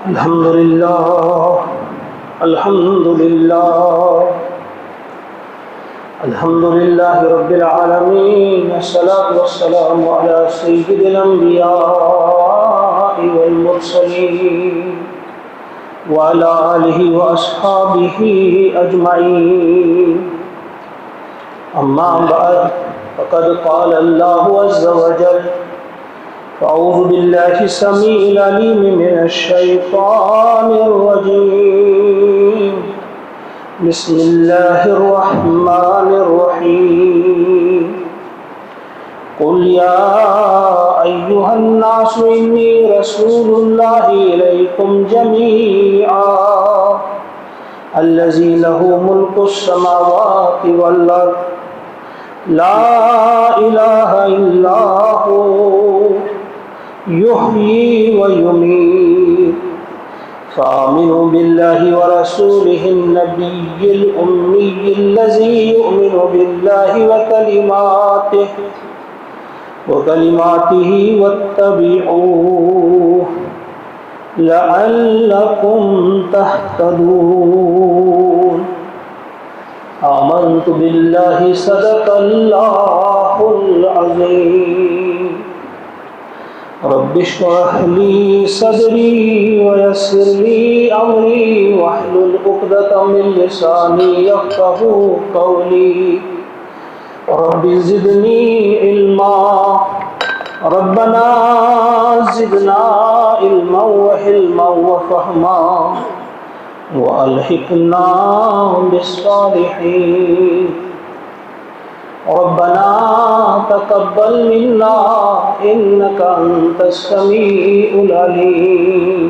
الحمد لله الحمد لله الحمد لله رب العالمين، الصلاة والسلام على سيد الأنبياء والمرسلين وعلى آله وأصحابه أجمعين. أما بعد، فقد قال الله عز وجل: أعوذ بالله السميع العليم من الشيطان الرجيم. بسم الله الرحمن الرحيم. قل يا أيها الناس إني رسول الله إليكم جميعا الذي له ملك السماوات والأرض لا إله إلا هو يحيي ويميت. فآمنوا بالله ورسوله النبي الأمي الذي يؤمن بالله وكلماته واتبعوه لعلكم تهتدون. آمنت بالله صدق الله العظيم. رب اشرح لي صدري ويسر لي أمري واحلل عقدة من لساني يفقهوا قولي. رب زدني علما. ربنا زدنا علما وحلما وفهما وألحقنا بالصالحين. ربنا تقبل منا إنك أنت السميع العليم.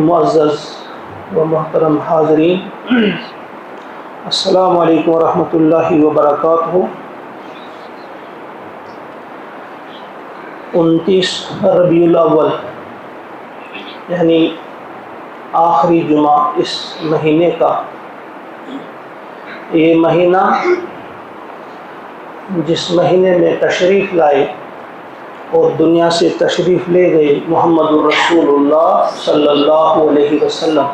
معزز و محترم حاضرین، السلام علیکم ورحمۃ اللہ وبرکاتہ. 29 ربیع الاول یعنی آخری جمعہ اس مہینے کا، یہ مہینہ جس مہینے میں تشریف لائے اور دنیا سے تشریف لے گئے محمد الرسول اللہ صلی اللہ علیہ وسلم.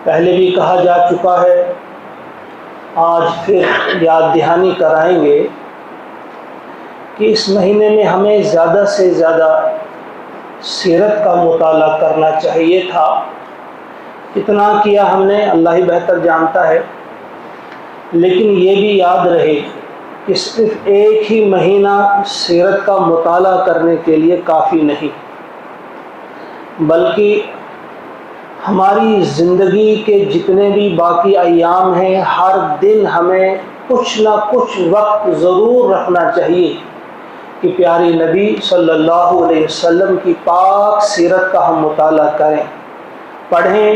پہلے بھی کہا جا چکا ہے، آج پھر یاد دہانی کرائیں گے کہ اس مہینے میں ہمیں زیادہ سے زیادہ سیرت کا مطالعہ کرنا چاہیے تھا. کتنا کیا ہم نے اللہ ہی بہتر جانتا ہے، لیکن یہ بھی یاد رہے کہ صرف ایک ہی مہینہ سیرت کا مطالعہ کرنے کے لیے کافی نہیں، بلکہ ہماری زندگی کے جتنے بھی باقی ایام ہیں، ہر دن ہمیں کچھ نہ کچھ وقت ضرور رکھنا چاہیے کہ پیارے نبی صلی اللہ علیہ وسلم کی پاک سیرت کا ہم مطالعہ کریں، پڑھیں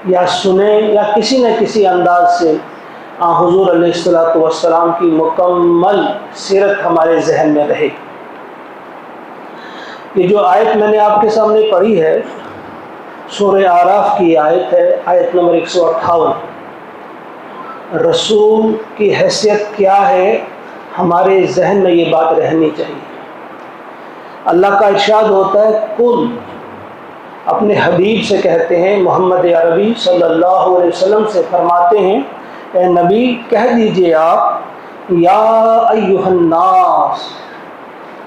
یا سنیں یا کسی نہ کسی انداز سے حضور علیہ السلام کی مکمل سیرت ہمارے ذہن میں رہے. یہ جو آیت میں نے آپ کے سامنے پڑھی ہے، سورہ اعراف کی آیت ہے، آیت نمبر 158. رسول کی حیثیت کیا ہے، ہمارے ذہن میں یہ بات رہنی چاہیے. اللہ کا ارشاد ہوتا ہے، کل اپنے حبیب سے کہتے ہیں، محمد عربی صلی اللہ علیہ وسلم سے فرماتے ہیں، اے نبی کہہ دیجئے آپ، یا ایھا الناس،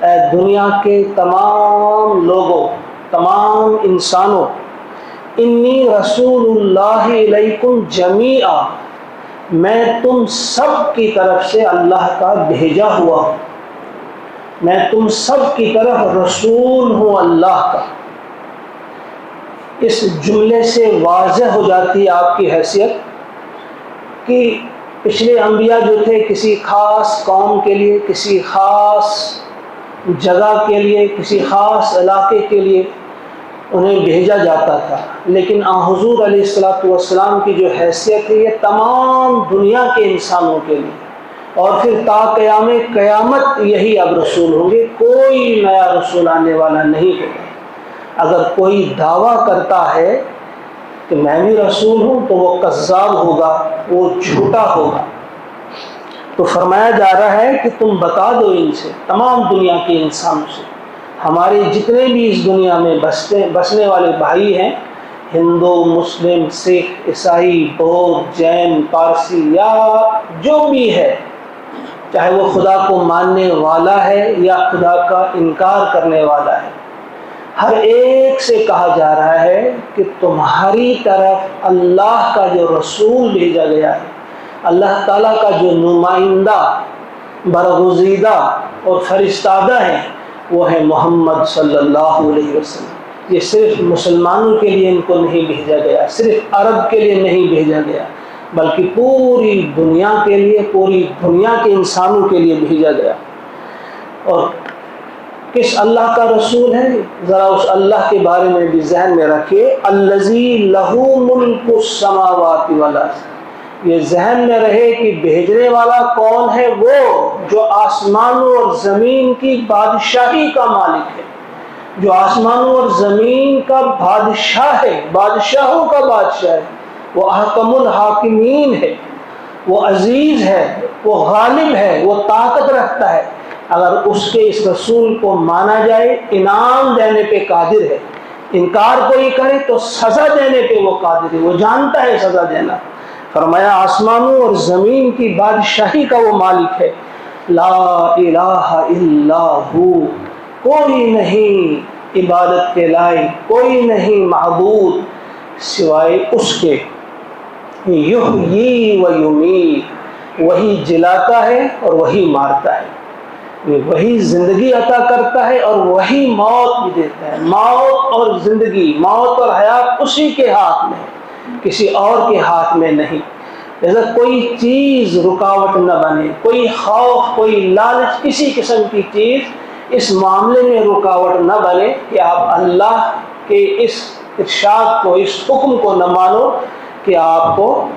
اے دنیا کے تمام لوگوں، تمام انسانوں، انی رسول اللہ علیکم جمیعا، میں تم سب کی طرف سے اللہ کا بھیجا ہوا ہوں، میں تم سب کی طرف رسول ہوں اللہ کا. اس جملے سے واضح ہو جاتی ہے آپ کی حیثیت کہ پچھلے انبیاء جو تھے کسی خاص قوم کے لیے، کسی خاص جگہ کے لیے، کسی خاص علاقے کے لیے انہیں بھیجا جاتا تھا، لیکن حضور علیہ السلام کی جو حیثیت ہے یہ تمام دنیا کے انسانوں کے لیے، اور پھر تا قیامت یہی اب رسول ہوں گے، کوئی نیا رسول آنے والا نہیں ہوگا. اگر کوئی دعویٰ کرتا ہے کہ میں بھی رسول ہوں تو وہ کذاب ہوگا، وہ جھوٹا ہوگا. تو فرمایا جا رہا ہے کہ تم بتا دو ان سے، تمام دنیا کے انسانوں سے، ہمارے جتنے بھی اس دنیا میں بسنے والے بھائی ہیں، ہندو، مسلم، سکھ، عیسائی، بودھ، جین، پارسی یا جو بھی ہے، چاہے وہ خدا کو ماننے والا ہے یا خدا کا انکار کرنے والا ہے، ہر ایک سے کہا جا رہا ہے کہ تمہاری طرف اللہ کا جو رسول بھیجا گیا ہے، اللہ تعالیٰ کا جو نمائندہ، برگزیدہ اور فرستادہ ہے، وہ ہے محمد صلی اللہ علیہ وسلم۔ یہ صرف مسلمانوں کے لیے ان کو نہیں بھیجا گیا، صرف عرب کے لیے نہیں بھیجا گیا، بلکہ پوری دنیا کے لیے، پوری دنیا کے انسانوں کے لیے بھیجا گیا۔ اور کس اللہ کا رسول ہے؟ ذرا اس اللہ کے بارے میں بھی ذہن میں رکھیے، الذی لہ ملک السماوات والارض۔ یہ ذہن میں رہے کہ بھیجنے والا کون ہے، وہ جو آسمانوں اور زمین کی بادشاہی کا مالک ہے، جو آسمانوں اور زمین کا بادشاہ ہے، بادشاہوں کا بادشاہ ہے، وہ احکم الحاکمین ہے، وہ عزیز ہے، وہ غالب ہے، وہ طاقت رکھتا ہے۔ اگر اس کے اس رسول کو مانا جائے، انعام دینے پہ قادر ہے، انکار کوئی کرے تو سزا دینے پہ وہ قادر ہے، وہ جانتا ہے سزا دینا۔ فرمایا آسمانوں اور زمین کی بادشاہی کا وہ مالک ہے، لا الہ الا ہو، کوئی نہیں عبادت کے لائق، کوئی نہیں معبود سوائے اس کے، یحیی و یمیت، وہی جلاتا ہے اور وہی مارتا ہے، وہی زندگی عطا کرتا ہے اور وہی موت بھی دیتا ہے۔ موت اور زندگی، موت اور حیات اسی کے ہاتھ میں ہے، کسی اور کے ہاتھ میں نہیں۔ لہذا کوئی چیز رکاوٹ نہ بنے، کوئی خوف، کوئی لالچ، کسی قسم کی چیز اس معاملے میں رکاوٹ نہ بنے کہ آپ اللہ کے اس ارشاد کو، اس حکم کو نہ مانو کہ آپ کو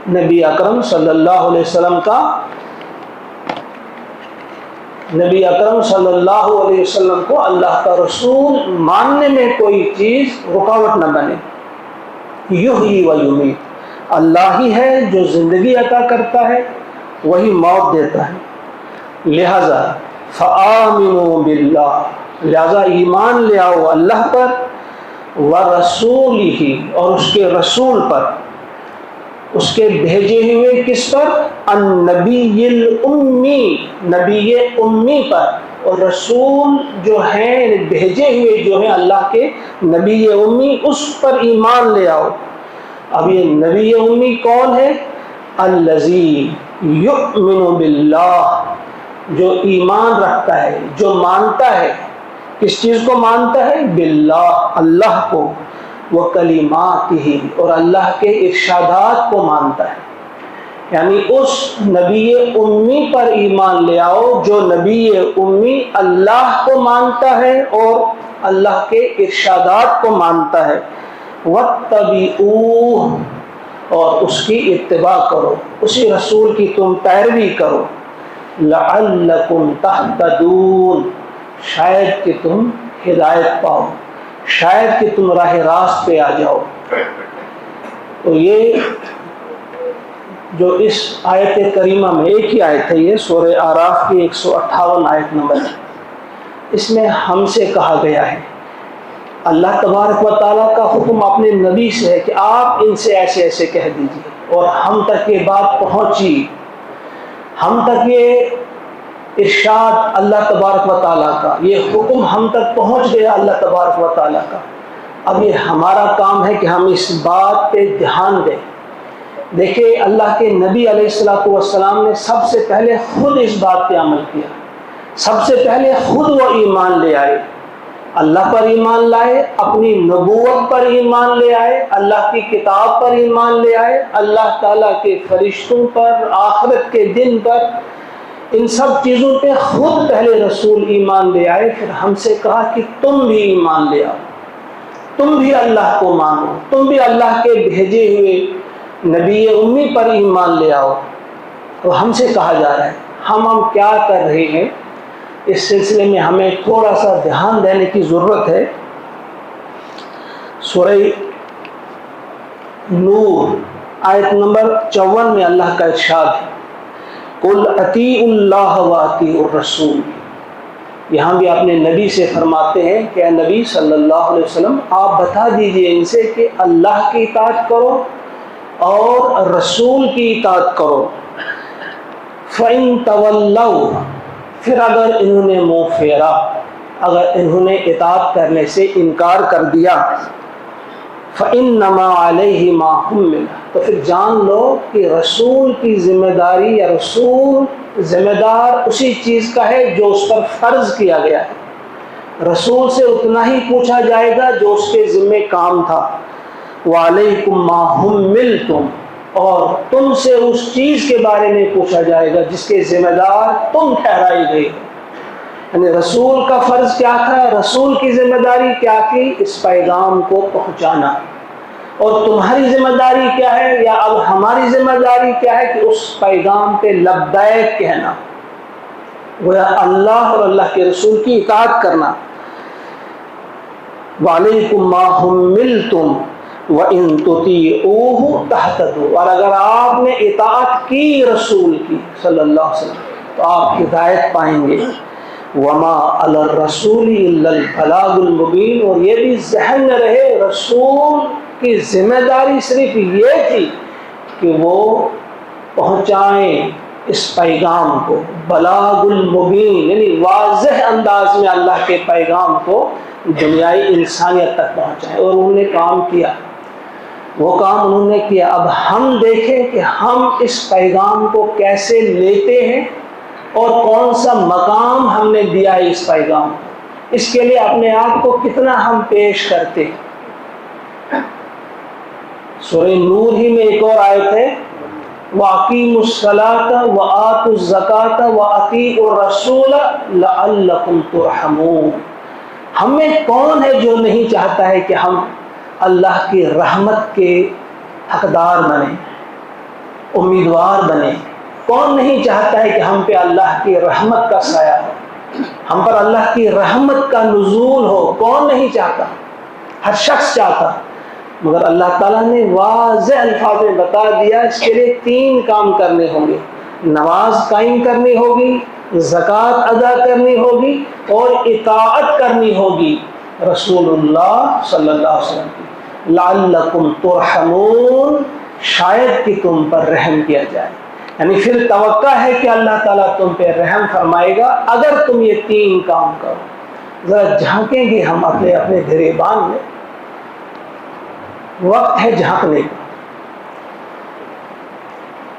نبی اکرم صلی اللہ علیہ وسلم کا، نبی اکرم صلی اللہ علیہ وسلم کو اللہ کا رسول ماننے میں کوئی چیز رکاوٹ نہ بنے۔ یحیی و یمیت، اللہ ہی ہے جو زندگی عطا کرتا ہے، وہی موت دیتا ہے۔ لہذا فآمنوا باللہ، لہذا ایمان لے آؤ اللہ پر، ورسولہ، اور اس کے رسول پر، اس کے بھیجے ہوئے کس پر؟ النبی الامی، نبی امی پر۔ اور رسول جو ہیں، بھیجے ہوئے جو ہیں اللہ کے نبی امی، اس پر ایمان لے آؤ۔ اب یہ نبی امی کون ہے؟ الذی یؤمن باللہ، جو ایمان رکھتا ہے، جو مانتا ہے، کس چیز کو مانتا ہے؟ باللہ، اللہ کو، وہ کلماتہ، اور اللہ کے ارشادات کو مانتا ہے۔ یعنی اس نبی امی پر ایمان لے آؤ جو نبی امی اللہ کو مانتا ہے اور اللہ کے ارشادات کو مانتا ہے۔ واتبعوہ، اور اس کی اتباع کرو، اسی رسول کی تم پیروی کرو۔ لعلکم تہتدون، شاید کہ تم ہدایت پاؤ، شاید کہ تم راہ راست پہ آ جاؤ۔ تو یہ جو اس آیت کریمہ میں، ایک ہی آیت ہے یہ، سورہ اعراف کی 158 آیت نمبر ہے، اس میں ہم سے کہا گیا ہے، اللہ تبارک و تعالیٰ کا حکم اپنے نبی سے ہے کہ آپ ان سے ایسے ایسے کہہ دیجیے، اور ہم تک یہ بات پہنچی، ہم تک یہ ارشاد اللہ تبارک و تعالیٰ کا، یہ حکم ہم تک پہنچ گیا اللہ تبارک و تعالیٰ کا۔ اب یہ ہمارا کام ہے کہ ہم اس بات پہ دھیان دیں۔ دیکھیں اللہ کے نبی علیہ السلام نے سب سے پہلے خود اس بات پہ عمل کیا، سب سے پہلے خود وہ ایمان لے آئے، اللہ پر ایمان لائے، اپنی نبوت پر ایمان لے آئے، اللہ کی کتاب پر ایمان لے آئے، اللہ تعالیٰ کے فرشتوں پر، آخرت کے دن پر، ان سب چیزوں پہ خود پہلے رسول ایمان لے آئے، پھر ہم سے کہا کہ تم بھی ایمان لے آؤ، تم بھی اللہ کو مانو، تم بھی اللہ کے بھیجے ہوئے نبی امی پر ایمان لے آؤ۔ تو ہم سے کہا جا رہا ہے، ہم کیا کر رہے ہیں، اس سلسلے میں ہمیں تھوڑا سا دھیان دینے کی ضرورت ہے۔ سورہ نور آیت نمبر 54 میں اللہ کا ارشاد ہے، قل اطیعوا اللہ واطیعوا الرسول، یہاں بھی اپنے نبی سے فرماتے ہیں کہ اے نبی صلی اللہ علیہ وسلم آپ بتا دیجئے ان سے کہ اللہ کی اطاعت کرو اور رسول کی اطاعت کرو۔ فَإِن تَوَلَّوْا، پھر اگر انہوں نے منہ پھیرا، اگر انہوں نے اطاعت کرنے سے انکار کر دیا، فَإِنَّمَا عَلَيْهِ مَا حُمِّلَ، تو پھر جان لو کہ رسول کی ذمہ داری یا رسول ذمہ دار اسی چیز کا ہے جو اس پر فرض کیا گیا ہے، رسول سے اتنا ہی پوچھا جائے گا جو اس کے ذمہ کام تھا۔ وَعَلَيْكُمْ مَا حُمِّلْتُمْ، اور تم سے اس چیز کے بارے میں پوچھا جائے گا جس کے ذمہ دار تم ٹھہرائی گئی، یعنی رسول کا فرض کیا تھا، رسول کی ذمہ داری کیا تھی، اس پیغام کو پہنچانا، اور تمہاری ذمہ داری کیا ہے یا اب ہماری ذمہ داری کیا ہے کہ اس پیغام پہ لبیک کہنا، گویا اللہ اور اللہ کے رسول کی اطاعت کرنا۔ وَعَلَيْكُمْ مَا حُمِّلْتُمْ وَإِن تُطِيعُوهُ تَهْتَدُوا، اور اگر آپ نے اطاعت کی رسول کی صلی اللہ علیہ وسلم تو آپ ہدایت پائیں گے۔ وَمَا عَلَى الرَّسُولِ إِلَّا الْبَلَاغُ الْمُبِينُ، اور یہ بھی ذہن میں رہے رسول کی ذمہ داری صرف یہ تھی کہ وہ پہنچائیں اس پیغام کو، بلاغ المبین، یعنی واضح انداز میں اللہ کے پیغام کو دنیائی انسانیت تک پہنچائیں، اور انہوں نے کام کیا، وہ کام انہوں نے کیا۔ اب ہم دیکھیں کہ ہم اس پیغام کو کیسے لیتے ہیں اور کون سا مقام ہم نے دیا ہے اس پیغام کو، اس کے لیے اپنے آپ کو کتنا ہم پیش کرتے ہیں۔ سورہ نور ہی میں ایک اور آیت ہے، وَأَقِیمُوا الصَّلَاةَ وَآتُوا الزَّکَاةَ وَأَطِیعُوا الرَّسُولَ لَعَلَّکُمْ تُرْحَمُونَ، ہم میں کون ہے جو نہیں چاہتا ہے کہ ہم اللہ کی رحمت کے حقدار بنیں، امیدوار بنیں؟ کون نہیں چاہتا ہے کہ ہم پہ اللہ کی رحمت کا سایہ ہو، ہم پر اللہ کی رحمت کا نزول ہو؟ کون نہیں چاہتا؟ ہر شخص چاہتا، مگر اللہ تعالیٰ نے واضح الفاظ میں بتا دیا اس کے لیے 3 کام کرنے ہوں گے، نماز قائم کرنی ہوگی، زکوٰۃ ادا کرنی ہوگی، اور اطاعت کرنی ہوگی رسول اللہ صلی اللہ علیہ وسلم کی، لعلکم ترحمون، شاید کہ تم پر رحم کیا جائے، یعنی پھر توقع ہے کہ اللہ تعالیٰ تم پہ رحم فرمائے گا اگر تم یہ 3 کام کرو۔ ذرا جھانکیں گے ہم اپنے اپنے گریبان میں، وقت ہے جھانکنے کا۔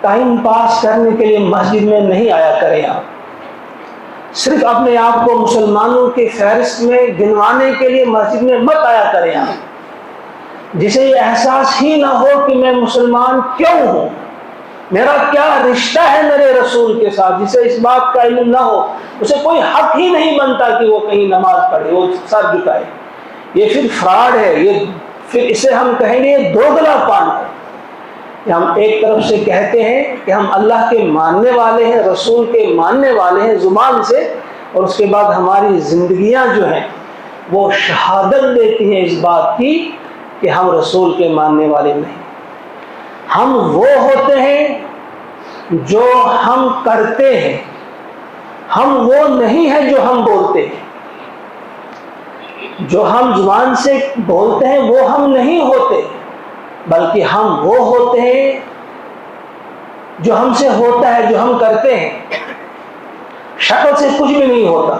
ٹائم پاس کرنے کے لیے مسجد میں نہیں آیا کریں آپ، صرف اپنے آپ کو مسلمانوں کے فہرست میں گنوانے کے لیے مسجد میں مت آیا کریں آپ، جسے یہ احساس ہی نہ ہو کہ میں مسلمان کیوں ہوں، میرا کیا رشتہ ہے میرے رسول کے ساتھ، جسے اس بات کا علم نہ ہو اسے کوئی حق ہی نہیں بنتا کہ وہ کہیں نماز پڑھے، وہ سر جھکائے۔ یہ پھر فراڈ ہے، یہ پھر اسے ہم کہیں گے دوگلا پان ہے کہ ہم ایک طرف سے کہتے ہیں کہ ہم اللہ کے ماننے والے ہیں، رسول کے ماننے والے ہیں زبان سے، اور اس کے بعد ہماری زندگیاں جو ہیں وہ شہادت دیتی ہیں اس بات کی کہ ہم رسول کے ماننے والے نہیں۔ ہم وہ ہوتے ہیں جو ہم کرتے ہیں، ہم وہ نہیں ہیں جو ہم بولتے ہیں، جو ہم زبان سے بولتے ہیں وہ ہم نہیں ہوتے، بلکہ ہم وہ ہوتے ہیں جو ہم سے ہوتا ہے، جو ہم کرتے ہیں، شکل سے کچھ بھی نہیں ہوتا۔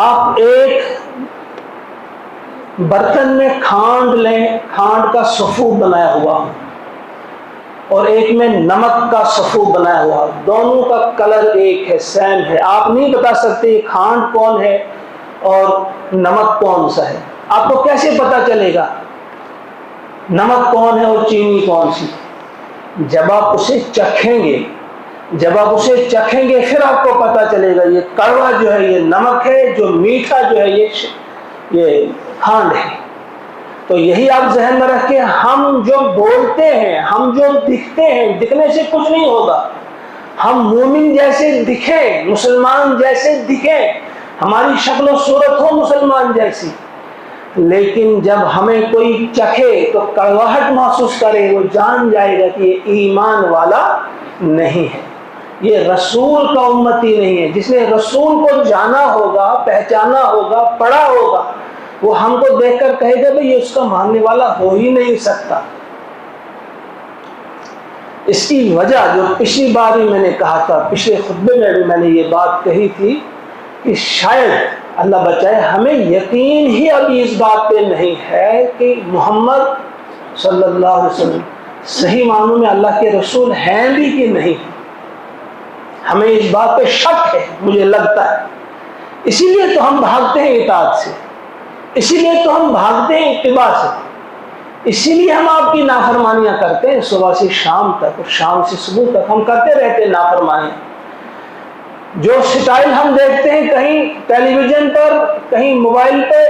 آپ ایک برتن میں کھانڈ لیں، کھانڈ کا سفود بنایا ہوا، اور ایک میں نمک کا سفود بنایا ہوا، دونوں کا کلر ایک ہے، سیم ہے، آپ نہیں بتا سکتے یہ کھانڈ کون ہے اور نمک کون سا ہے۔ آپ کو کیسے پتا چلے گا نمک کون ہے اور چینی کون سی؟ جب آپ اسے چکھیں گے، جب آپ اسے چکھیں گے پھر آپ کو پتا چلے گا یہ کڑوا جو ہے یہ نمک ہے، جو میٹھا جو ہے یہ کھانڈ ہے۔ تو یہی آپ ذہن میں رکھیں، ہم جو بولتے ہیں، ہم جو دکھتے ہیں، دکھنے سے کچھ نہیں ہوگا، ہم مومن جیسے دکھیں، مسلمان جیسے دکھیں، ہماری شکل و صورت ہو مسلمان جیسی، لیکن جب ہمیں کوئی چکھے تو کڑواہٹ محسوس کرے، وہ جان جائے گا کہ یہ ایمان والا نہیں ہے، یہ رسول کا امتی نہیں ہے۔ جس نے رسول کو جانا ہوگا، پہچانا ہوگا، پڑھا ہوگا، وہ ہم کو دیکھ کر کہے گا بھئی یہ اس کا ماننے والا ہو ہی نہیں سکتا۔ اس کی وجہ جو پچھلی بار بھی میں نے کہا تھا، پچھلے خطبے میں بھی میں نے یہ بات کہی تھی کہ شاید اللہ بچائے ہمیں یقین ہی ابھی اس بات پہ نہیں ہے کہ محمد صلی اللہ علیہ وسلم صحیح معنوں میں اللہ کے رسول ہیں بھی کہ نہیں۔ ہمیں اس بات پہ شک ہے، مجھے لگتا ہے۔ اسی لیے تو ہم بھاگتے ہیں اطاعت سے، اسی لیے تو ہم بھاگتے ہیں اتباع سے، اسی لیے ہم آپ کی نافرمانیاں کرتے ہیں صبح سے شام تک، اور شام سے صبح تک ہم کرتے رہتے ہیں نافرمانیاں۔ جو سٹائل ہم دیکھتے ہیں کہیں ٹیلی ویژن پر، کہیں موبائل پہ،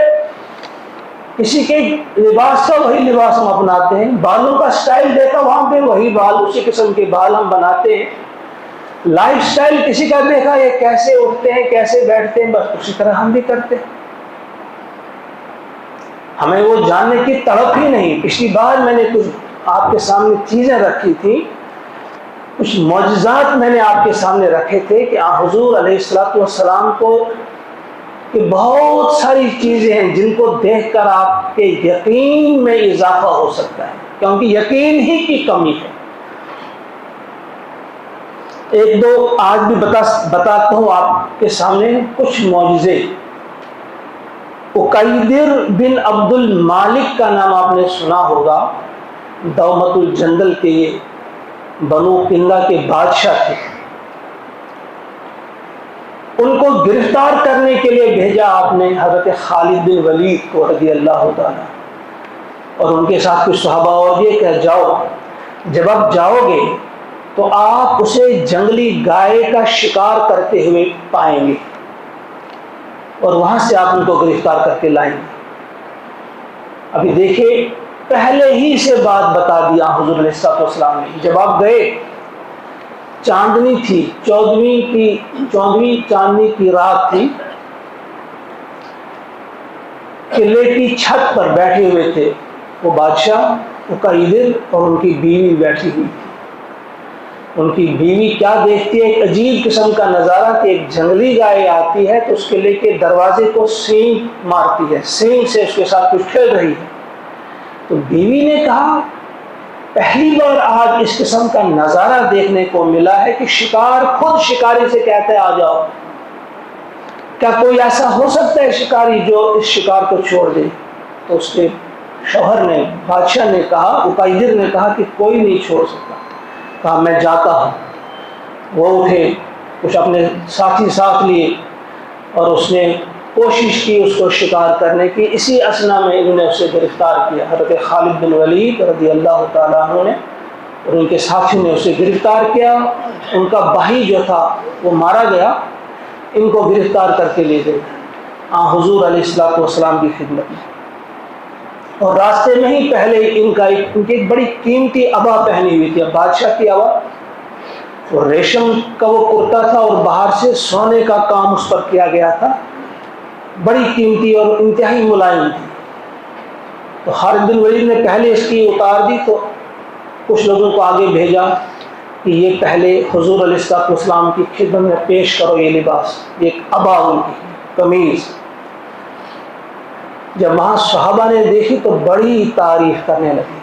کسی کے لباس کا وہی لباس ہم اپناتے ہیں، بالوں کا سٹائل دیکھا وہاں پہ وہی بال، اسی قسم کے بال ہم بناتے ہیں۔ لائف سٹائل کسی کا دیکھا یہ کیسے اٹھتے ہیں، کیسے بیٹھتے ہیں، بس اسی طرح ہم بھی کرتے ہیں۔ ہمیں وہ جاننے کی تڑپ ہی نہیں۔ پچھلی بار میں نے کچھ آپ کے سامنے چیزیں رکھی تھیں، کچھ معجزات میں نے آپ کے سامنے رکھے تھے کہ حضور علیہ السلام کو کہ بہت ساری چیزیں ہیں جن کو دیکھ کر آپ کے یقین میں اضافہ ہو سکتا ہے، کیونکہ یقین ہی کی کمی ہے۔ ایک دو آج بھی بتاتا ہوں آپ کے سامنے کچھ معجزے۔ عقیدر بن عبد المالک کا نام آپ نے سنا ہوگا، دومت الجندل کے یہ بنو کندا کے بادشاہ تھے۔ ان کو گرفتار کرنے کے لیے بھیجا آپ نے حضرت خالد بن ولید کو رضی اللہ تعالیٰ، اور ان کے ساتھ کچھ صحابہ اور یہ کہ جاؤ، جب آپ جاؤ گے تو آپ اسے جنگلی گائے کا شکار کرتے ہوئے پائیں گے، اور وہاں سے آپ ان کو گرفتار کر کے لائیں گے۔ ابھی دیکھیں پہلے ہی سے بات بتا دیا حضور علیہ السلام نے۔ جب آپ گئے چاندنی تھی، 14ویں چاندنی کی رات تھی، قلعے کی چھت پر بیٹھے ہوئے تھے وہ بادشاہ عقیدر اور ان کی بیوی بیٹھی ہوئی تھی۔ ان کی بیوی کیا دیکھتی ہے، ایک عجیب قسم کا نظارہ کہ ایک جنگلی گائے آتی ہے تو اس قلعے کے دروازے کو سینگ مارتی ہے، سینگ سے اس کے ساتھ کچھ کھیل رہی ہے۔ تو بیوی نے کہا پہلی بار آج اس قسم کا نظارہ دیکھنے کو ملا ہے کہ شکار خود شکاری سے کہتا ہے آ جاؤ۔ کیا کوئی ایسا ہو سکتا ہے شکاری جو اس شکار کو چھوڑ دے؟ تو اس کے شوہر نے، بادشاہ نے کہا، عقیدر نے کہا کہ کوئی نہیں چھوڑ سکتا۔ کہا میں جاتا ہوں۔ وہ اٹھے، کچھ اپنے ساتھی ساتھ لیے، اور اس نے کوشش کی اس کو شکار کرنے کی۔ اسی اثنا میں انہوں نے اسے گرفتار کیا، حضرت خالد بن ولید رضی اللہ تعالیٰ عنہ نے اور ان کے ساتھی نے اسے گرفتار کیا۔ ان کا بھائی جو تھا وہ مارا گیا، ان کو گرفتار کر کے لے گئے حضور علیہ السلام کی خدمت میں۔ اور راستے میں ہی پہلے ان کی ایک بڑی قیمتی عبا پہنی ہوئی تھی، بادشاہ کی عبا، اور ریشم کا وہ کرتا تھا اور باہر سے سونے کا کام اس پر کیا گیا تھا، بڑی قیمتی اور انتہائی ملائم تھی۔ تو خالد بن ولید نے پہلے اس کی اتار دی، تو کچھ لوگوں کو آگے بھیجا کہ یہ پہلے حضور علیہ السلام کی خدمت میں پیش کرو یہ لباس، یہ عبا ان کی قمیض۔ جب وہاں صحابہ نے دیکھی تو بڑی تعریف کرنے لگے،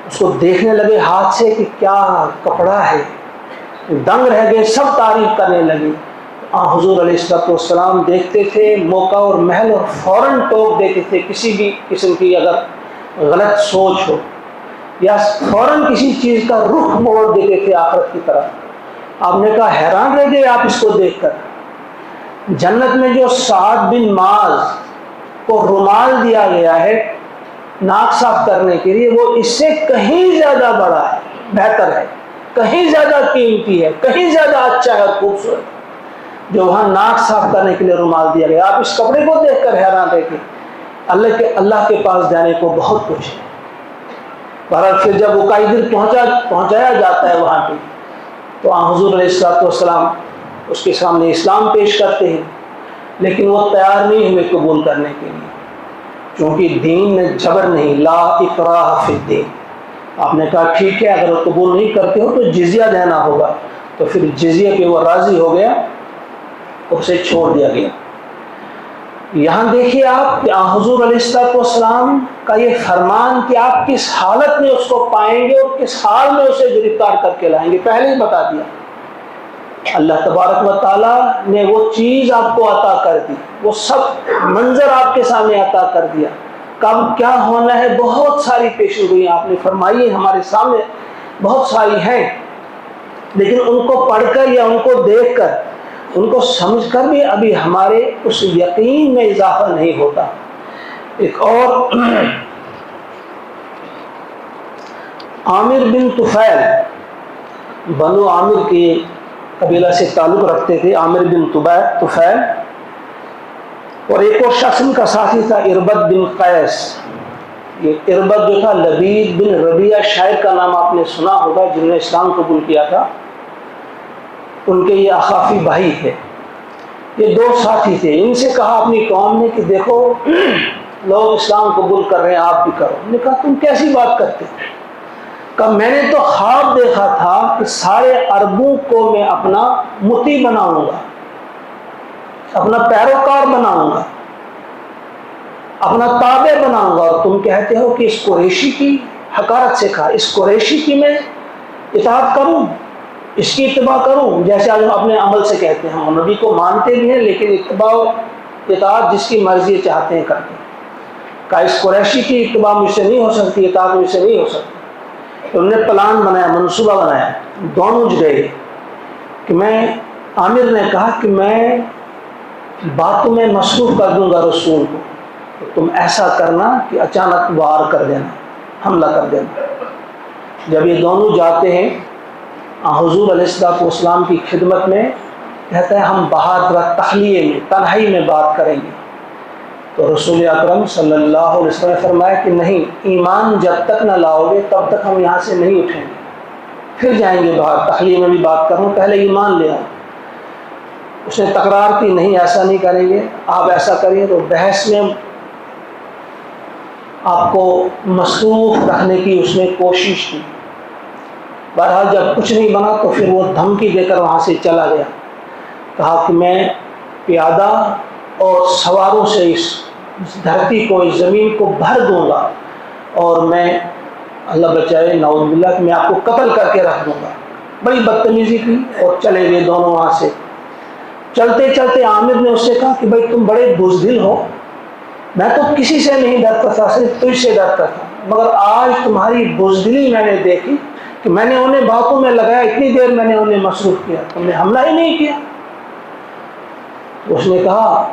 اس کو دیکھنے لگے ہاتھ سے کہ کیا کپڑا ہے، دنگ رہ گئے، سب تعریف کرنے لگے۔ حضور علیہ السلام دیکھتے تھے موقع اور محل اور فوراً ٹوک دیتے تھے کسی بھی قسم کی اگر غلط سوچ ہو، یا فوراً کسی چیز کا رخ موڑ دیتے تھے آخرت کی طرف۔ آپ نے کہا حیران رہ گئے آپ اس کو دیکھ کر، جنت میں جو سعد بن معاذ کو رومال دیا گیا ہے ناک صاف کرنے کے لیے، وہ اس سے کہیں زیادہ بڑا ہے، بہتر ہے، کہیں زیادہ قیمتی ہے، کہیں زیادہ اچھا ہے اور خوبصورت، جو وہاں ناک صاف کرنے کے لیے رومال دیا گیا۔ آپ اس کپڑے کو دیکھ کر حیران رہے کہ اللہ کے پاس جانے کو بہت کچھ ہے۔ بہرحال پھر جب عقیدر پہنچایا جاتا ہے وہاں پہ، تو حضور علیہ السلام اس کے سامنے اسلام پیش کرتے ہیں، لیکن وہ تیار نہیں ہوئے قبول کرنے کے لیے، کیونکہ دین میں جبر نہیں، لا اکراہ فی الدین۔ آپ نے کہا ٹھیک ہے، اگر وہ قبول نہیں کرتے ہو تو جزیہ دینا ہوگا۔ تو پھر جزیہ پہ وہ راضی ہو گیا، اسے چھوڑ دیا گیا۔ یہاں دیکھیے آپ کہ حضور علیہ السلام کا یہ فرمان کہ آپ کس حالت میں اس کو پائیں گے اور کس حال میں اسے گرفتار کر کے لائیں گے، پہلے ہی بتا دیا۔ اللہ تبارک و تعالیٰ نے وہ چیز آپ کو عطا کر دی، وہ سب منظر آپ کے سامنے عطا کر دیا، کب کیا ہونا ہے بہت ساری پیشگوئیاں آپ نے فرمائی، ہمارے سامنے بہت ساری ہیں، لیکن ان کو پڑھ کر یا ان کو دیکھ کر، ان کو سمجھ کر بھی ابھی ہمارے اس یقین میں اضافہ نہیں ہوتا۔ ایک اور عامر بن طفیل، بنو عامر کے قبیلہ سے تعلق رکھتے تھے، عامر بن طفیل، اور ایک اور شخص ان کا ساتھی تھا اربد بن قیس۔ یہ اربد جو تھا لبید بن ربیعہ شاعر کا نام آپ نے سنا ہوگا، جنہوں نے اسلام قبول کیا تھا، ان کے یہ اخافی بھائی تھے، یہ دو ساتھی تھے۔ ان سے کہا اپنی قوم نے کہ دیکھو لوگ اسلام قبول کر رہے ہیں، آپ بھی کرو۔ انہوں نے کہا تم کیسی بات کرتے؟ کہا میں نے تو خواب دیکھا تھا کہ سارے عربوں کو میں اپنا مطیع بناؤں گا، اپنا پیروکار بناؤں گا، اپنا تابع بناؤں گا، اور تم کہتے ہو کہ اس قریشی کی حقارت سے کہا، اس قریشی کی میں اطاعت کروں، اس کی اتباع کروں، جیسے آج ہم اپنے عمل سے کہتے ہیں ہم نبی کو مانتے بھی ہیں لیکن اتباع و اطاعت جس کی مرضی چاہتے ہیں کرتے ہیں۔ کہا اس قریشی کی اتباع مجھ سے نہیں ہو سکتی، اطاعت مجھ سے نہیں ہو سکتی۔ تو انہوں نے پلان بنایا، منصوبہ بنایا، دونوں گئے کہ عامر نے کہا کہ میں باتوں میں مصروف کر دوں گا رسول کو، تو تم ایسا کرنا کہ اچانک وار کر دینا، حملہ کر دینا۔ جب یہ دونوں جاتے ہیں حضور علیہ السلام کی خدمت میں، کہتا ہے ہم باہر تخلیے میں، تنہائی میں بات کریں گے۔ تو رسول اکرم صلی اللہ علیہ وسلم نے فرمایا کہ نہیں، ایمان جب تک نہ لاؤ گے تب تک ہم یہاں سے نہیں اٹھیں گے، پھر جائیں گے باہر، تخلیے میں بھی بات کروں، پہلے ایمان لے آؤ۔ اس نے تکرار کی نہیں ایسا نہیں کریں گے، آپ ایسا کریے۔ تو بحث میں آپ کو مصروف رکھنے کی اس نے کوشش کی، بہرحال جب کچھ نہیں بنا تو پھر وہ دھمکی دے کر وہاں سے چلا گیا، کہا کہ میں پیادہ اور سواروں سے اس دھرتی کو، اس زمین کو بھر دوں گا، اور میں اللہ بچائے نعوذ باللہ کہ میں آپ کو قتل کر کے رکھ دوں گا۔ بڑی بدتمیزی کی اور چلے گئے دونوں وہاں سے۔ چلتے چلتے عامر نے اس سے کہا کہ بھائی تم بڑے بزدل ہو، میں تو کسی سے نہیں ڈرتا تھا، صرف تجھ سے ڈرتا تھا، مگر آج تمہاری بزدلی میں نے دیکھی کہ میں نے انہیں باتوں میں لگایا، اتنی دیر میں نے انہیں مصروف کیا، تم نے حملہ ہی نہیں کیا۔ اس نے کہا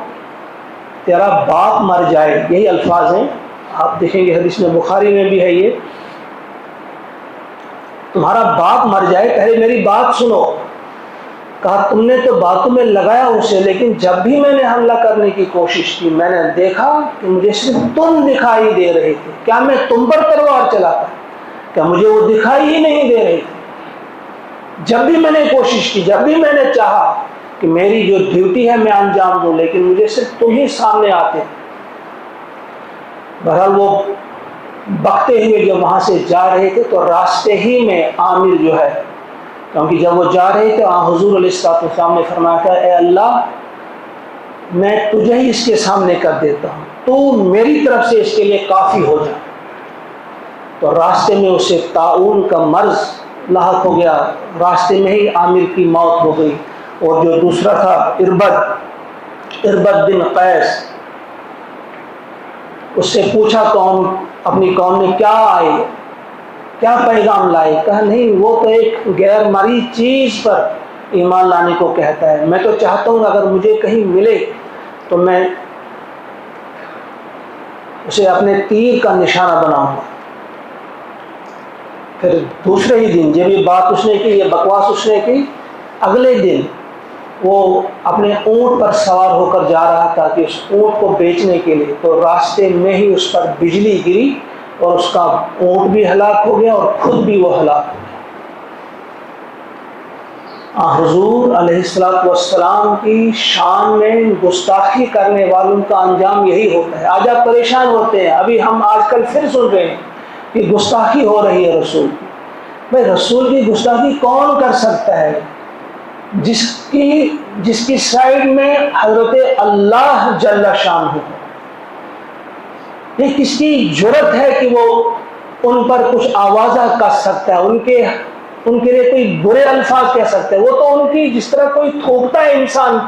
تیرا باپ مر جائے، یہی الفاظ ہیں، آپ دیکھیں گے حدیث میں، بخاری میں بھی ہے یہ، تمہارا باپ مر جائے، پہلے میری بات سنو۔ کہا تم نے تو باتوں میں لگایا اسے، لیکن جب بھی میں نے حملہ کرنے کی کوشش کی میں نے دیکھا کہ مجھے صرف تم دکھائی دے رہے تھے، کیا میں تم پر تلوار چلاتا؟ کیا مجھے وہ دکھائی ہی نہیں دے رہے تھے؟ جب بھی میں نے کوشش کی، جب بھی میں نے چاہا کہ میری جو ڈیوٹی ہے میں انجام دوں، لیکن مجھے صرف تم ہی سامنے آتے۔ بہرحال وہ بکتے ہوئے جب وہاں سے جا رہے تھے تو راستے ہی میں عامر جو ہے، کیونکہ جب وہ جا رہے تھے حضور علیہ السلام نے فرمایا تھا اے اللہ میں تجھے ہی اس کے سامنے کر دیتا ہوں، تو میری طرف سے اس کے لیے کافی ہو جائے۔ تو راستے میں اسے طاعون کا مرض لاحق ہو گیا، راستے میں ہی عامر کی موت ہو گئی۔ اور جو دوسرا تھا اربد بن قیس، اس سے پوچھا اپنی قوم نے کیا پیغام لائے؟ کہا نہیں، وہ تو ایک غیر مرئی چیز پر ایمان لانے کو کہتا ہے، میں تو چاہتا ہوں اگر مجھے کہیں ملے تو میں اسے اپنے تیر کا نشانہ بناؤں گا۔ پھر دوسرے ہی دن جب یہ بات اس نے کی، یہ بکواس اس نے کی، اگلے دن وہ اپنے اونٹ پر سوار ہو کر جا رہا تھا کہ اس اونٹ کو بیچنے کے لیے، تو راستے میں ہی اس پر بجلی گری اور اس کا اونٹ بھی ہلاک ہو گیا اور خود بھی وہ ہلاک ہو گیا۔ حضور علیہ السلام کی شان میں گستاخی کرنے والوں کا انجام یہی ہوتا ہے۔ آج آپ پریشان ہوتے ہیں، ابھی ہم آج کل پھر سن رہے ہیں کہ گستاخی ہو رہی ہے رسول کی۔ بھائی رسول کی گستاخی کون کر سکتا ہے؟ جس کی سائڈ میں حضرت اللہ جل شان ہو. یہ کس کی جرت ہے کہ وہ ان پر کچھ آوازہ کر سکتا ہے, ان کے لیے کوئی برے الفاظ کہہ سکتا ہے؟ وہ تو ان کی جس طرح کوئی تھوکتا ہے انسان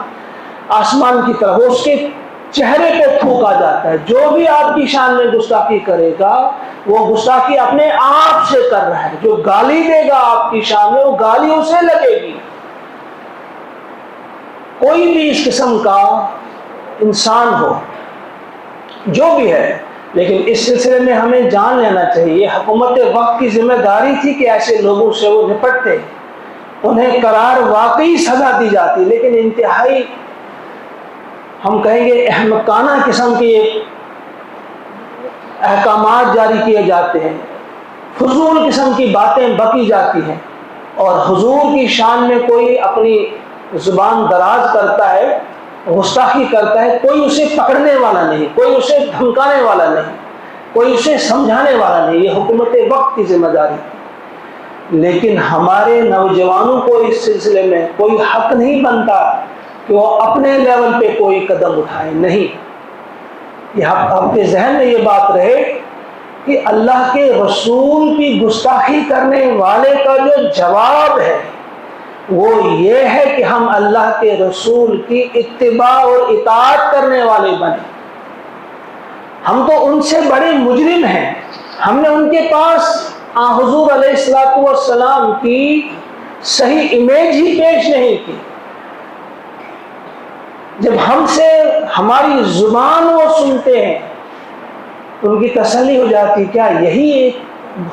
آسمان کی طرف, وہ اس کے چہرے پہ تھوکا جاتا ہے. جو بھی آپ کی شان میں گستاخی کرے گا وہ گستاخی اپنے آپ سے کر رہا ہے. جو گالی دے گا آپ کی شان میں وہ گالی اسے لگے گی. کوئی بھی اس قسم کا انسان ہو جو بھی ہے, لیکن اس سلسلے میں ہمیں جان لینا چاہیے حکومت وقت کی ذمہ داری تھی کہ ایسے لوگوں سے وہ نپٹتے, انہیں قرار واقعی سزا دی جاتی, لیکن انتہائی ہم کہیں گے احمقانہ قسم کے احکامات جاری کیے جاتے ہیں, فضول قسم کی باتیں بکی جاتی ہیں, اور حضور کی شان میں کوئی اپنی زبان دراز کرتا ہے, گستاخی کرتا ہے, کوئی اسے پکڑنے والا نہیں, کوئی اسے دھمکانے والا نہیں, کوئی اسے سمجھانے والا نہیں. یہ حکومت وقت کی ذمہ داری ہے. لیکن ہمارے نوجوانوں کو اس سلسلے میں کوئی حق نہیں بنتا کہ وہ اپنے لیول پہ کوئی قدم اٹھائیں. نہیں, یہ آپ کے ذہن میں یہ بات رہے کہ اللہ کے رسول کی گستاخی کرنے والے کا جو جواب ہے وہ یہ ہے کہ ہم اللہ کے رسول کی اتباع اور اطاعت کرنے والے بنے. ہم تو ان سے بڑے مجرم ہیں, ہم نے ان کے پاس حضور علیہ الصلوۃ والسلام کی صحیح امیج ہی پیش نہیں کی. جب ہم سے ہماری زبان وہ سنتے ہیں ان کی تسلی ہو جاتی, کیا یہی ایک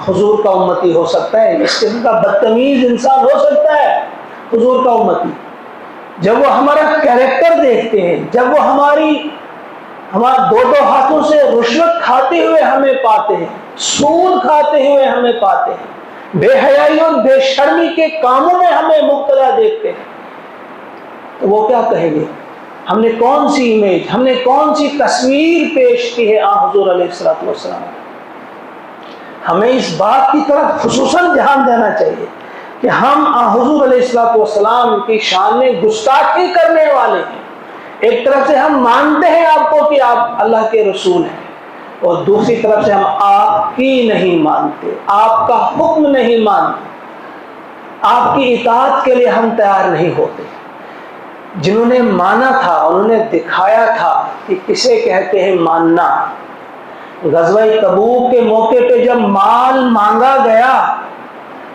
حضور کا امتی ہو سکتا ہے؟ اس قسم کا بدتمیز انسان ہو سکتا ہے حضور کا امتی؟ جب وہ ہمارا کیریکٹر دیکھتے ہیں, جب وہ ہمارے دو ہاتھوں سے رشوت کھاتے ہوئے ہمیں پاتے ہیں, سود کھاتے ہوئے ہمیں پاتے ہیں, بے حیائی اور بے شرمی کے کاموں میں ہمیں مبتلا دیکھتے ہیں, تو وہ کیا کہیں گے؟ ہم نے کون سی امیج, ہم نے کون سی تصویر پیش کی ہے حضور علیہ الصلوۃ والسلام؟ ہمیں اس بات کی طرف خصوصاً دھیان دینا چاہیے کہ ہم حضور علیہ الصلوۃ والسلام کی شان میں گستاخی کرنے والے ہیں. ایک طرف سے ہم مانتے ہیں آپ کو کہ آپ اللہ کے رسول ہیں, اور دوسری طرف سے ہم آپ کی نہیں مانتے, آپ کا حکم نہیں مانتے, آپ کی اطاعت کے لیے ہم تیار نہیں ہوتے. جنہوں نے مانا تھا انہوں نے دکھایا تھا کہ کسے کہتے ہیں ماننا. غزوہ تبوک کے موقع پہ جب مال مانگا گیا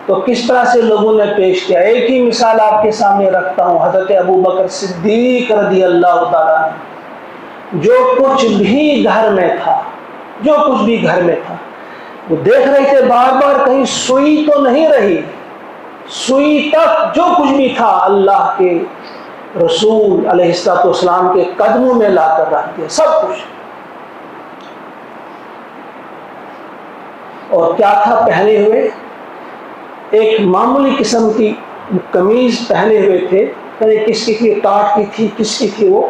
تو کس طرح سے لوگوں نے پیش کیا. ایک ہی مثال آپ کے سامنے رکھتا ہوں, حضرت ابوبکر صدیق رضی اللہ تعالیٰ عنہ, جو کچھ بھی گھر میں تھا وہ دیکھ رہے تھے بار بار کہیں سوئی تو نہیں رہی, سوئی تک جو کچھ بھی تھا اللہ کے رسول علیہ الصلوۃ والسلام کے قدموں میں لا کر رکھ دیا سب کچھ. اور کیا تھا پہنے ہوئے؟ ایک معمولی قسم کی قمیض پہنے ہوئے تھے, کس کی تھی, ٹاٹ کی تھی, کس کی تھی وہ,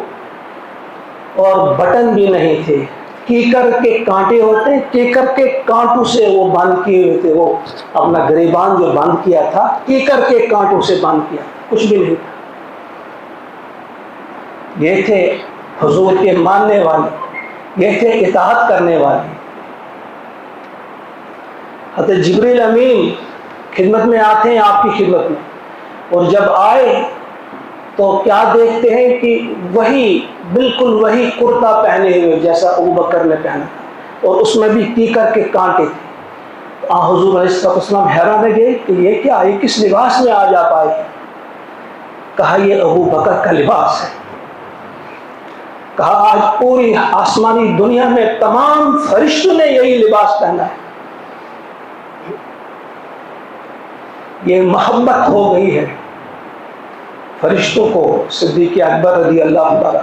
اور بٹن بھی نہیں تھے. کیکر کے کانٹے ہوتے ہیں, کیکر کے کانٹوں سے وہ بند کیے ہوئے تھے, وہ اپنا گریبان جو بند کیا تھا کیکر کے کانٹوں سے بند کیا, کچھ بھی نہیں تھا. یہ تھے حضور کے ماننے والے, یہ تھے اطاعت کرنے والے. حضرت جبریل امین خدمت میں آتے ہیں آپ کی خدمت میں, اور جب آئے تو کیا دیکھتے ہیں کہ بالکل وہی کرتا پہنے ہوئے جیسا ابوبکر نے پہنا, اور اس میں بھی کیکر کے کانٹے تھے. حضور علیہ السلام حیران رہ گئے کہ یہ کیا, یہ کس لباس میں آج آپ آئے؟ کہا یہ ابوبکر کا لباس ہے. کہا آج پوری آسمانی دنیا میں تمام فرشتوں نے یہی لباس پہنا ہے. یہ محبت ہو گئی ہے فرشتوں کو. صدیق اکبر رضی اللہ تعالیٰ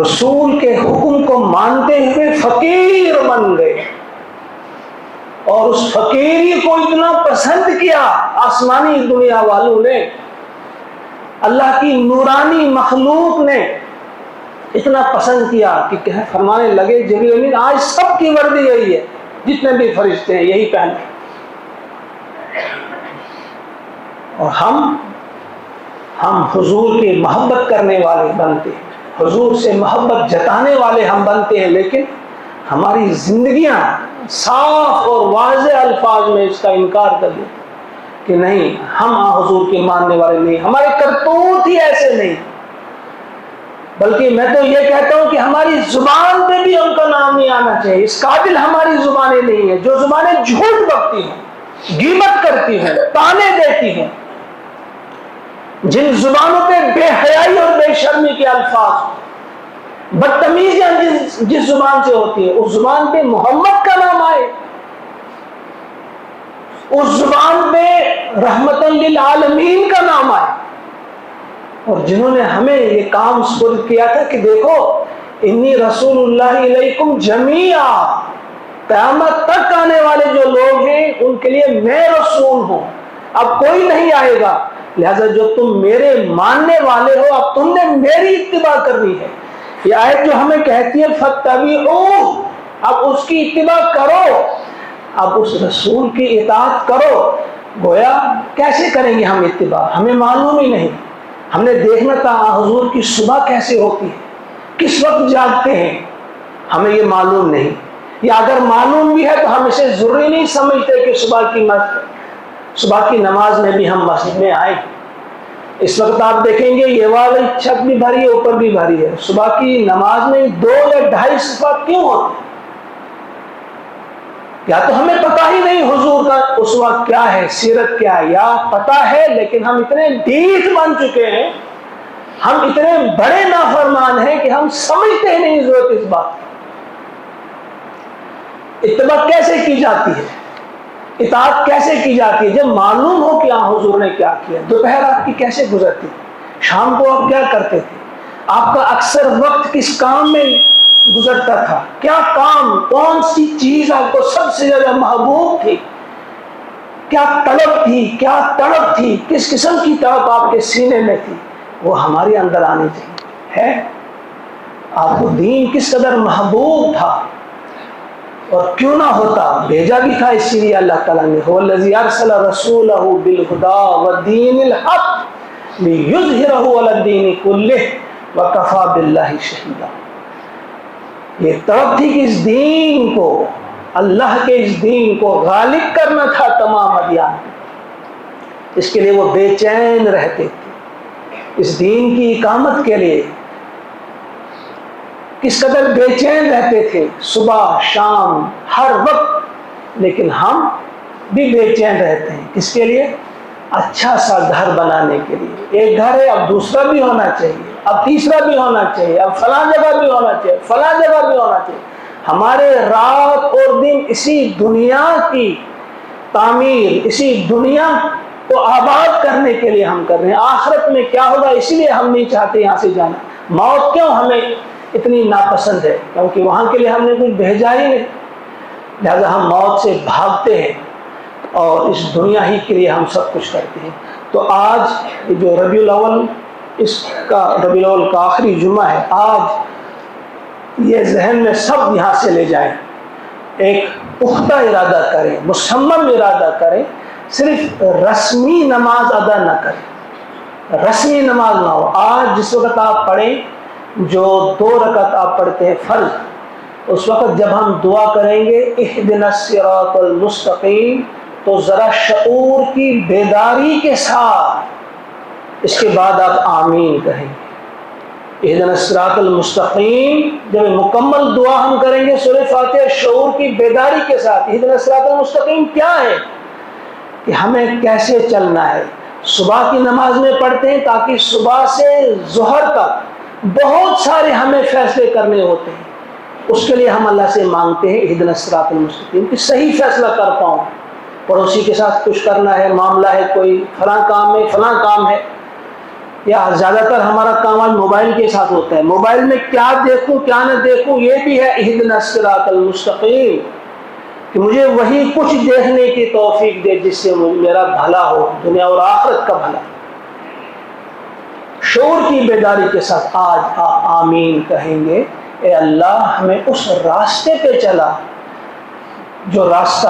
رسول کے حکم کو مانتے ہوئے فقیر بن گئے, اور اس فقیری کو اتنا پسند کیا آسمانی دنیا والوں نے, اللہ کی نورانی مخلوق نے اتنا پسند کیا کہ فرمانے لگے جبریل امین آج سب کی وردی یہی ہے, جتنے بھی فرشتے ہیں یہی پہنے. اور ہم حضور کی محبت کرنے والے بنتے ہیں، حضور سے محبت جتانے والے ہم بنتے ہیں، لیکن ہماری زندگیاں صاف اور واضح الفاظ میں اس کا انکار کر دیتی کہ نہیں، ہم حضور کے ماننے والے نہیں، ہمارے کرتوت ہی ایسے نہیں۔ بلکہ میں تو یہ کہتا ہوں کہ ہماری زبان پہ بھی ان کا نام نہیں آنا چاہیے، اس قابل ہماری زبانیں نہیں ہیں، جو زبانیں جھوٹ بکتی ہیں، غیبت کرتی ہیں، تانے دیتی ہیں، جن زبانوں پہ بے حیائی اور بے شرمی کے الفاظ، بدتمیزیاں جس زبان سے ہوتی ہیں، اس زبان پہ محمد کا نام آئے، اس زبان پہ رحمت للعالمین کا نام آئے، اور جنہوں نے ہمیں یہ کام سپرد کیا تھا کہ دیکھو انی رسول اللہ علیکم جمیعا، قیامت تک آنے والے جو لوگ ہیں ان کے لیے میں رسول ہوں، اب کوئی نہیں آئے گا، لہذا جو تم میرے ماننے والے ہو اب تم نے میری اتباع کرنی ہے۔ یہ آیت جو ہمیں کہتی ہے فاتبعوہ، اب اس کی اتباع کرو، اب اس رسول کی اطاعت کرو۔ گویا کیسے کریں گے ہم اتباع؟ ہمیں معلوم ہی نہیں، ہم نے دیکھنا تھا حضور کی صبح کیسے ہوتی ہے، کس وقت جاگتے ہیں، ہمیں یہ معلوم نہیں، یا اگر معلوم بھی ہے تو ہم اسے ضروری نہیں سمجھتے کہ صبح کی نماز میں بھی ہم مسجد میں آئیں۔ اس وقت آپ دیکھیں گے یہ والی چھت بھی بھری ہے، اوپر بھی بھری ہے، صبح کی نماز میں 2 یا 2.5 صفحہ کیوں ہوتے ہیں؟ یا تو ہمیں پتہ ہی نہیں حضور کا اسوہ کیا ہے، سیرت کیا ہے، یا پتہ ہے لیکن ہم اتنے ڈھیٹ بن چکے ہیں، ہم اتنے بڑے نافرمان ہیں کہ ہم سمجھتے ہی نہیں ضرورت اس بات کی۔ اتباع کیسے کی جاتی ہے، اطاعت کیسے کی جاتی ہے جب معلوم ہو کہ حضور نے کیا کیا؟ دوپہر آپ کی کیسے گزرتی، شام کو آپ کیا کرتے تھے، آپ کا اکثر وقت کس کام میں گزرتا تھا، کیا کام، کون سی چیز آپ کو سب سے زیادہ محبوب تھی، کیا طلب تھی، کیا تڑپ تھی، کس قسم کی تڑپ آپ کے سینے میں تھی، وہ ہمارے اندر آنی چاہیے۔ ہے آپ کو دین کس قدر محبوب تھا، اور کیوں نہ ہوتا، بھیجا بھی تھا اسی لیے اللہ تعالیٰ نے، هو الذی ارسل رسولہ بالہدی والدین الحق لیظہرہ علی الدین کلہ وکفی باللہ شہیدا۔ یہ طرف تھی کہ اس دین کو، اللہ کے اس دین کو غالب کرنا تھا تمام ادیان پہ، اس کے لیے وہ بے چین رہتے تھے، اس دین کی اقامت کے لیے کس قدر بے چین رہتے تھے، صبح شام ہر وقت، لیکن ہم بھی بے چین رہتے ہیں کس کے لیے؟ اچھا سا گھر بنانے کے لیے، ایک گھر ہے اب دوسرا بھی ہونا چاہیے، اب تیسرا بھی ہونا چاہیے، اب فلاں جگہ بھی ہونا چاہیے، فلاں جگہ بھی ہونا چاہیے۔ ہمارے رات اور دن اسی دنیا کی تعمیر، اسی دنیا کو آباد کرنے کے لیے ہم کر رہے ہیں، آخرت میں کیا ہوگا اسی لیے ہم نہیں چاہتے یہاں سے جانا۔ موت کیوں ہمیں اتنی ناپسند ہے؟ کیونکہ وہاں کے لیے ہم نے کچھ بھیجا ہی نہیں، لہذا ہم موت سے بھاگتے ہیں اور اس دنیا ہی کے لیے ہم سب کچھ کرتے ہیں۔ تو آج جو ربیع الاول، ربیع الاول کا آخری جمعہ ہے، آج یہ ذہن میں سب یہاں سے لے جائیں، ایک پختہ ارادہ کریں، مصمم ارادہ کریں، صرف رسمی نماز ادا نہ کریں، رسمی نماز نہ ہو۔ آج جس وقت آپ پڑھیں، جو 2 رکعت آپ پڑھتے ہیں فرض، اس وقت جب ہم دعا کریں گے اہدنا الصراط المستقیم، تو ذرا شعور کی بیداری کے ساتھ اس کے بعد آپ آمین کہیں گے۔ اہدنا الصراط المستقیم جب مکمل دعا ہم کریں گے سورہ فاتحہ، شعور کی بیداری کے ساتھ۔ اہدنا الصراط المستقیم کیا ہے؟ کہ ہمیں کیسے چلنا ہے۔ صبح کی نماز میں پڑھتے ہیں تاکہ صبح سے ظہر تک بہت سارے ہمیں فیصلے کرنے ہوتے ہیں، اس کے لیے ہم اللہ سے مانگتے ہیں اہدنا الصراط المستقیم، کہ صحیح فیصلہ کر پاؤں، پڑوسی کے ساتھ کچھ کرنا ہے، معاملہ ہے، کوئی فلاں کام ہے، فلاں کام ہے، یا زیادہ تر ہمارا کام آج موبائل کے ساتھ ہوتا ہے، موبائل میں کیا دیکھوں کیا نہ دیکھوں، یہ بھی ہے اہدنا الصراط المستقیم، کہ مجھے وہی کچھ دیکھنے کی توفیق دے جس سے میرا بھلا ہو، دنیا اور آخرت کا بھلا۔ شعور کی بیداری کے ساتھ آج آپ آمین کہیں گے، اے اللہ ہمیں اس راستے پہ چلا جو راستہ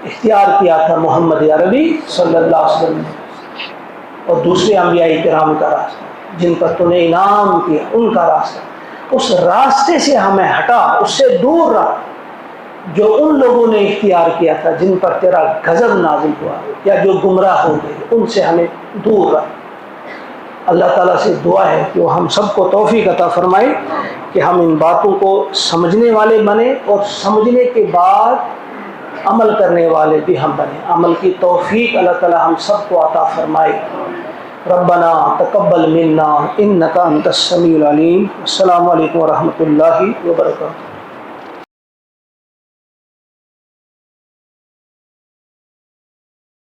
اختیار کیا تھا محمد عربی صلی اللہ علیہ وسلم نے۔ اور دوسرے انبیاء کرام کا راستہ جن پر تو نے انعام کیا ان کا راستہ، اس راستے سے ہمیں ہٹا، اس سے دور رہا جو ان لوگوں نے اختیار کیا تھا جن پر تیرا غضب نازل ہوا یا جو گمراہ ہو گئے، ان سے ہمیں دور رہا۔ اللہ تعالیٰ سے دعا ہے کہ وہ ہم سب کو توفیق عطا فرمائے کہ ہم ان باتوں کو سمجھنے والے بنیں اور سمجھنے کے بعد عمل کرنے والے بھی ہم بنیں۔ عمل کی توفیق اللہ تعالیٰ ہم سب کو عطا فرمائے۔ ربنا تقبل منا انک انت السمیع العلیم۔ السلام علیکم ورحمۃ اللہ وبرکاتہ۔